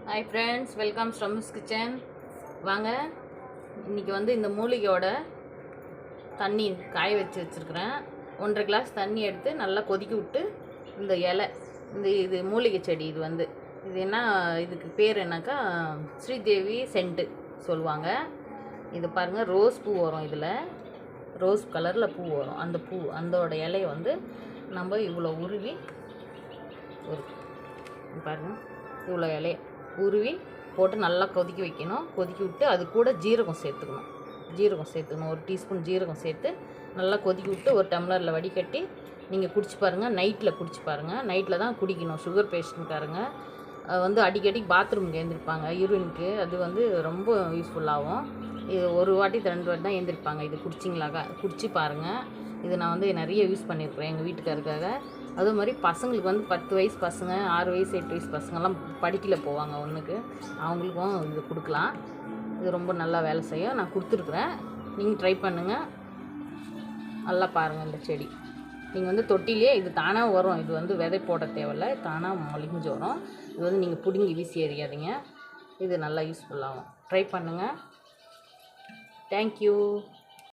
Hi friends, welcome ஸ்ரம்ஸ் kitchen. வாங்க, இன்றைக்கி வந்து இந்த மூலிகையோட தண்ணி காய வச்சுருக்கிறேன். 1.5 கிளாஸ் தண்ணி எடுத்து நல்லா கொதிக்க விட்டு இந்த இலை, இது மூலிகை செடி. இது என்ன, இதுக்கு பேர் என்னக்கா ஸ்ரீதேவி சென்ட்டு சொல்லுவாங்க. இது பாருங்கள், ரோஸ் பூ வரும், இதில் ரோஸ் கலரில் பூ வரும். அந்தோட இலையை வந்து நம்ம இவ்வளோ உருவி பாருங்கள், இவ்வளோ இலையை உருவி போட்டு நல்லா கொதிக்க வைக்கணும். கொதிக்க விட்டு அது கூட ஜீரகம் சேர்த்துக்கணும். 1 டீஸ்பூன் ஜீரகம் சேர்த்து நல்லா கொதிக்க விட்டு ஒரு டம்ளரில் வடிகட்டி நீங்கள் குடிச்சு பாருங்கள். நைட்டில் குடிச்சு பாருங்கள். நைட்டில் தான் குடிக்கணும். சுகர் பேஷண்ட்காரங்க வந்து அடிக்கடி பாத்ரூமுக்கு எழுந்திருப்பாங்க, யூரினுக்கு. அது வந்து ரொம்ப யூஸ்ஃபுல்லாகும். இது 1 வாட்டி 2 வாட்டி தான் எழுந்திருப்பாங்க. இது குடிச்சு பாருங்கள். இது நான் வந்து நிறைய யூஸ் பண்ணியிருக்கிறேன் எங்கள் வீட்டுக்காருக்காக. அதே மாதிரி பசங்களுக்கு வந்து 10 வயசு பசங்க, 6 வயசு 8 வயசு பசங்கள்லாம் படிக்கல போவாங்க ஒன்றுக்கு, அவங்களுக்கும் இது கொடுக்கலாம். இது ரொம்ப நல்லா வேலை செய்யும். நான் கொடுத்துருக்குறேன், நீங்கள் ட்ரை பண்ணுங்கள். நல்லா பாருங்கள். இந்த செடி நீங்கள் வந்து தொட்டிலே இது தானாக வரும். இது வந்து விதை போட தேவையில்லை, தானாக மொழிஞ்சு வரும். இது வந்து நீங்கள் பிடுங்கி வீசி எறியாதீங்க. இது நல்லா யூஸ்ஃபுல்லாகும். ட்ரை பண்ணுங்கள். தேங்க்யூ.